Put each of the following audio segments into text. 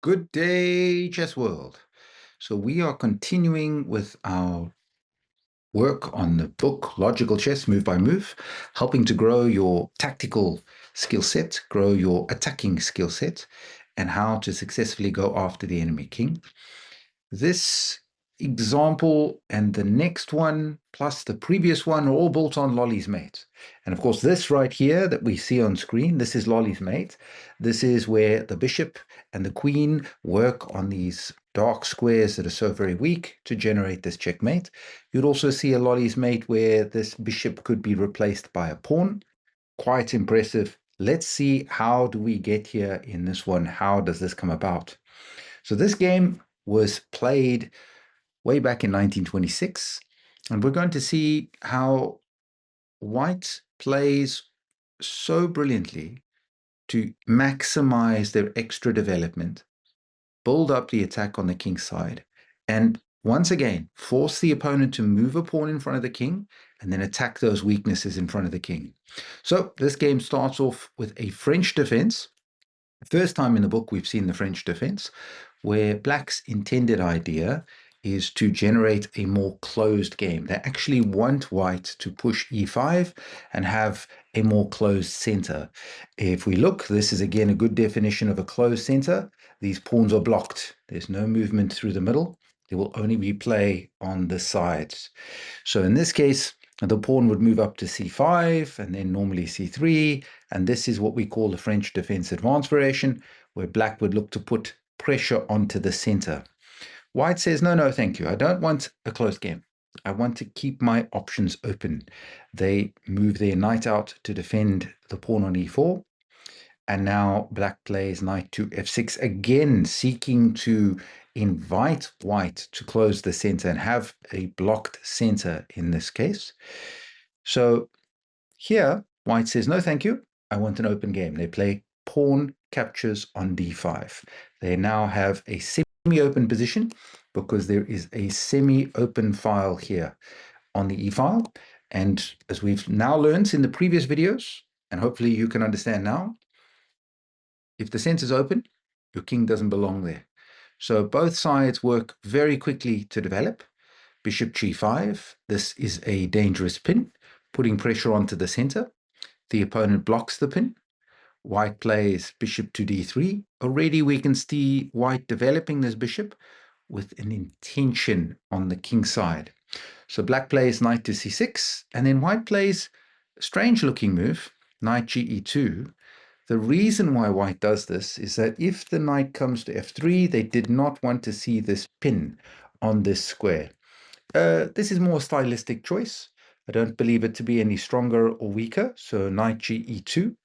Good day, chess world. So we are continuing with our work on the book Logical Chess Move by Move, helping to grow your tactical skill set, grow your attacking skill set, and how to successfully go after the enemy king. This example and the next one, plus the previous one, are all built on Lolli's mate. And of course, this right here that we see on screen, this is Lolli's mate. This is where the bishop and the queen work on these dark squares that are so very weak to generate this checkmate. You'd also see a Lolli's mate where this bishop could be replaced by a pawn. Quite impressive. Let's see, how do we get here in this one? How does this come about? So this game was played way back in 1926, and we're going to see how white plays so brilliantly to maximize their extra development, build up the attack on the king side, and once again, force the opponent to move a pawn in front of the king and then attack those weaknesses in front of the king. So this game starts off with a French defense. First time in the book we've seen the French defense, where black's intended idea is to generate a more closed game. They actually want white to push e5 and have a more closed center. If we look, this is again a good definition of a closed center. These pawns are blocked. There's no movement through the middle. There will only be play on the sides. So in this case, the pawn would move up to c5 and then normally c3. And this is what we call the French defense advance variation, where black would look to put pressure onto the center. White says, no, thank you. I don't want a close game. I want to keep my options open. They move their knight out to defend the pawn on e4. And now black plays knight to f6, again seeking to invite white to close the center and have a blocked center in this case. So here, white says, no, thank you. I want an open game. They play pawn captures on d5. They now have a semi-open position because there is a semi-open file here on the e-file. And as we've now learned in the previous videos, and hopefully you can understand now, if the center is open, your king doesn't belong there. So both sides work very quickly to develop. Bishop g5, this is a dangerous pin, putting pressure onto the center. The opponent blocks the pin. White plays bishop to d3. Already we can see white developing this bishop with an intention on the king side. So black plays knight to c6, and then white plays a strange looking move, knight ge2. The reason why white does this is that if the knight comes to f3, they did not want to see this pin on this square. This is more stylistic choice. I don't believe it to be any stronger or weaker. So knight ge2,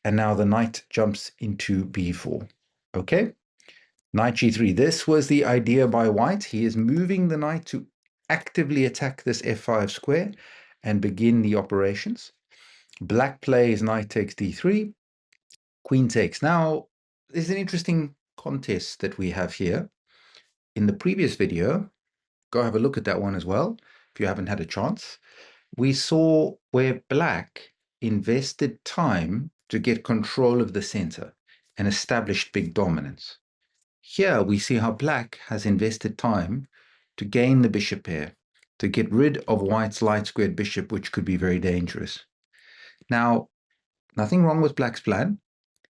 and now the knight jumps into b4. Okay, knight g3. This was the idea by white. He is moving the knight to actively attack this f5 square and begin the operations. Black plays knight takes d3. Queen takes. Now, there's an interesting contest that we have here. In the previous video, go have a look at that one as well, if you haven't had a chance. We saw where black invested time to get control of the center and established big dominance. Here we see how black has invested time to gain the bishop pair, to get rid of white's light squared bishop, which could be very dangerous. Now, nothing wrong with black's plan,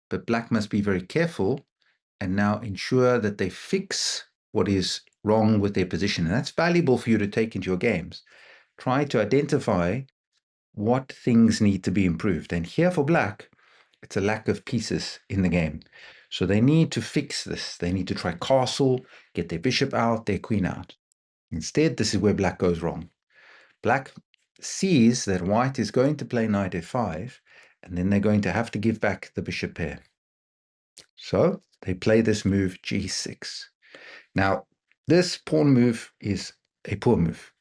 but black must be very careful and now ensure that they fix what is wrong with their position. And that's valuable for you to take into your games. Try to identify what things need to be improved. And here for black, it's a lack of pieces in the game. So they need to fix this. They need to try castle, get their bishop out, their queen out. Instead, this is where black goes wrong. Black sees that white is going to play knight f5, and then they're going to have to give back the bishop pair. So they play this move g6. Now, this pawn move is a poor move.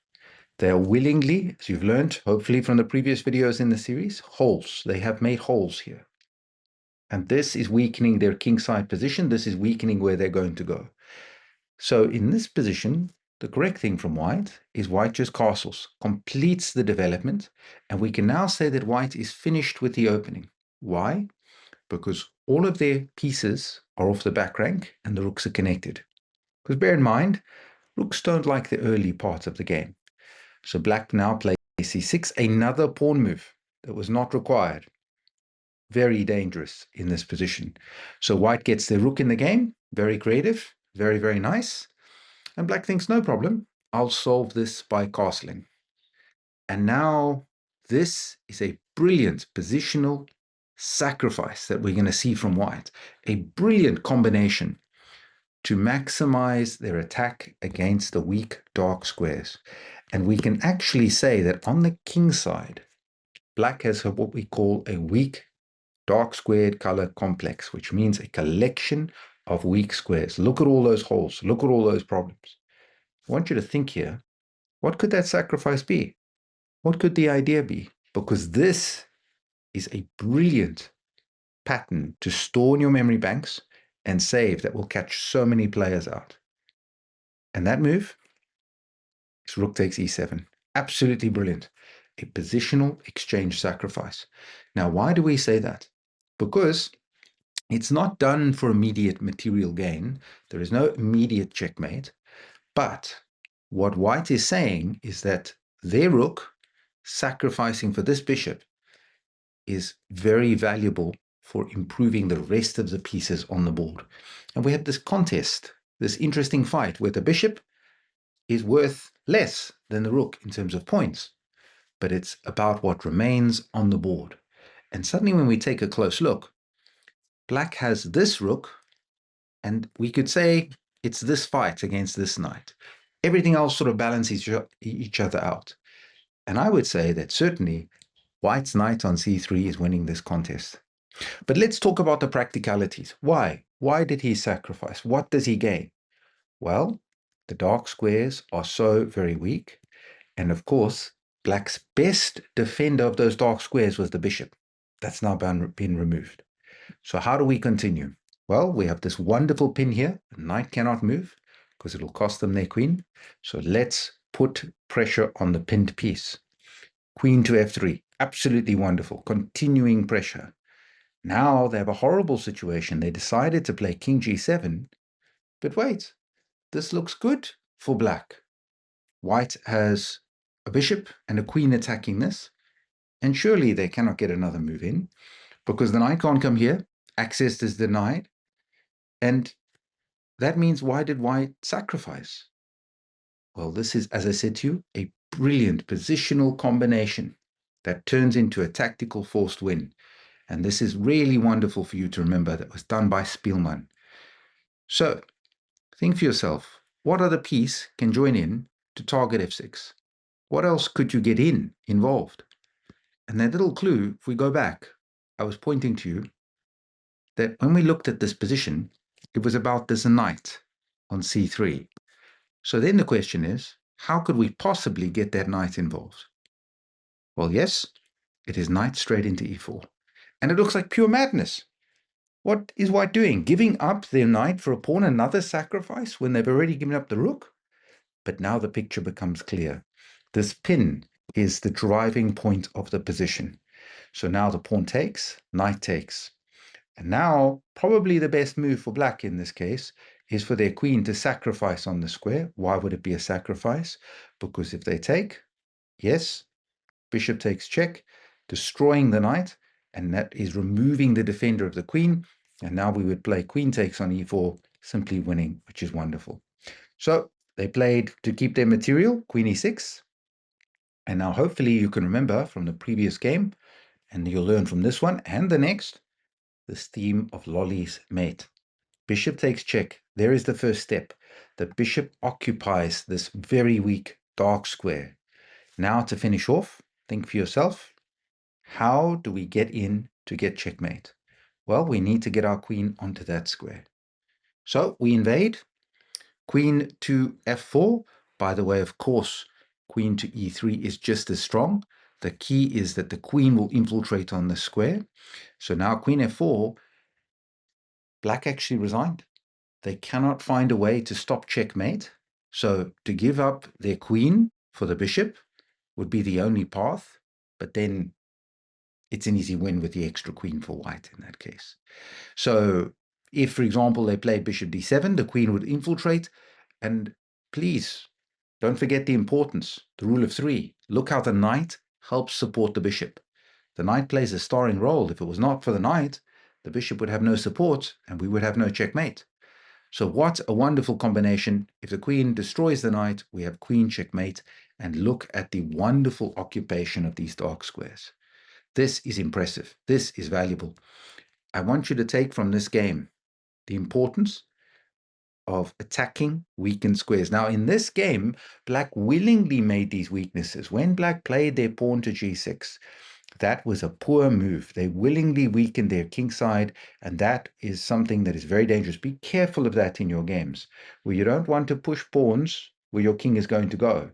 They are willingly, as you've learned, hopefully from the previous videos in the series, holes. They have made holes here. And this is weakening their kingside position. This is weakening where they're going to go. So in this position, the correct thing from white is white just castles, completes the development, and we can now say that white is finished with the opening. Why? Because all of their pieces are off the back rank and the rooks are connected. Because bear in mind, rooks don't like the early part of the game. So black now plays c6, another pawn move that was not required. Very dangerous in this position. So white gets their rook in the game, very creative, very, very nice. And black thinks, no problem, I'll solve this by castling. And now this is a brilliant positional sacrifice that we're going to see from white. A brilliant combination to maximize their attack against the weak dark squares. And we can actually say that on the king side, black has what we call a weak dark squared color complex, which means a collection of weak squares. Look at all those holes. Look at all those problems. I want you to think here, what could that sacrifice be? What could the idea be? Because this is a brilliant pattern to store in your memory banks and save that will catch so many players out. And that move is rook takes e7. Absolutely brilliant. A positional exchange sacrifice. Now, why do we say that? Because it's not done for immediate material gain. There is no immediate checkmate. But what white is saying is that their rook sacrificing for this bishop is very valuable for improving the rest of the pieces on the board. And we have this contest, this interesting fight where the bishop is worth less than the rook in terms of points, but it's about what remains on the board. And suddenly when we take a close look, black has this rook, and we could say it's this fight against this knight. Everything else sort of balances each other out. And I would say that certainly white's knight on c3 is winning this contest. But let's talk about the practicalities. Why? Why did he sacrifice? What does he gain? Well, the dark squares are so very weak. And of course, black's best defender of those dark squares was the bishop. That's now been removed. So how do we continue? Well, we have this wonderful pin here. The knight cannot move because it'll cost them their queen. So let's put pressure on the pinned piece. Queen to f3. Absolutely wonderful. Continuing pressure. Now they have a horrible situation. They decided to play king g7. But wait, this looks good for black. White has a bishop and a queen attacking this. And surely they cannot get another move in because the knight can't come here. Access is denied. And that means why did white sacrifice? Well, this is, as I said to you, a brilliant positional combination that turns into a tactical forced win. And this is really wonderful for you to remember that was done by Spielmann. So think for yourself, what other piece can join in to target f6? What else could you get involved? And that little clue, if we go back, I was pointing to you that when we looked at this position, it was about this knight on c3. So then the question is, how could we possibly get that knight involved? Well, yes, it is knight straight into e4. And it looks like pure madness. What is white doing? Giving up their knight for a pawn, another sacrifice when they've already given up the rook? But now the picture becomes clear. This pin is the driving point of the position. So now the pawn takes, knight takes. And now probably the best move for black in this case is for their queen to sacrifice on the square. Why would it be a sacrifice? Because if they take, yes, bishop takes check, destroying the knight, and that is removing the defender of the queen. And now we would play queen takes on e4, simply winning, which is wonderful. So they played to keep their material, queen e6. And now hopefully you can remember from the previous game, and you'll learn from this one and the next, this theme of Lolli's mate. Bishop takes check. There is the first step. The bishop occupies this very weak dark square. Now to finish off, think for yourself, how do we get in to get checkmate? Well, we need to get our queen onto that square. So we invade. Queen to f4. By the way, of course, queen to e3 is just as strong. The key is that the queen will infiltrate on the square. So now queen f4, black actually resigned. They cannot find a way to stop checkmate. So to give up their queen for the bishop would be the only path. But then it's an easy win with the extra queen for white in that case. So if, for example, they played bishop d7, the queen would infiltrate. And please don't forget the importance, the rule of three. Look how the knight helps support the bishop. The knight plays a starring role. If it was not for the knight, the bishop would have no support and we would have no checkmate. So what a wonderful combination. If the queen destroys the knight, we have queen checkmate. And look at the wonderful occupation of these dark squares. This is impressive. This is valuable. I want you to take from this game the importance of attacking weakened squares. Now, in this game, black willingly made these weaknesses. When black played their pawn to g6, that was a poor move. They willingly weakened their kingside, and that is something that is very dangerous. Be careful of that in your games, where you don't want to push pawns where your king is going to go.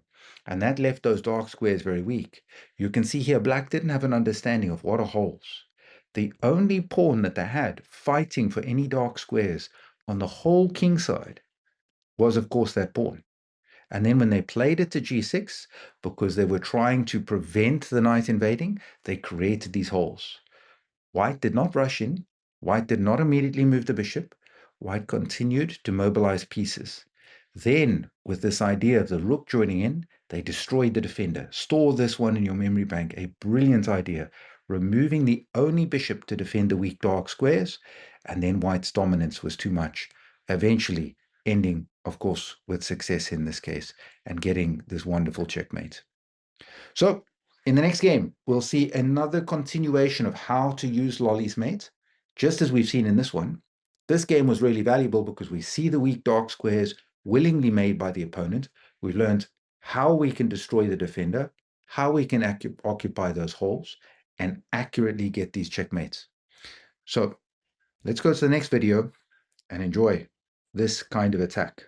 And that left those dark squares very weak. You can see here, black didn't have an understanding of what are holes. The only pawn that they had fighting for any dark squares on the whole king side was, of course, that pawn. And then when they played it to g6, because they were trying to prevent the knight invading, they created these holes. White did not rush in. White did not immediately move the bishop. White continued to mobilize pieces. Then, with this idea of the rook joining in, they destroyed the defender. Store this one in your memory bank. A brilliant idea. Removing the only bishop to defend the weak dark squares, and then white's dominance was too much. Eventually, ending, of course, with success in this case, and getting this wonderful checkmate. So, in the next game, we'll see another continuation of how to use Lolli's mate, just as we've seen in this one. This game was really valuable because we see the weak dark squares willingly made by the opponent. We've learned how we can destroy the defender, how we can occupy those holes, and accurately get these checkmates. So let's go to the next video and enjoy this kind of attack.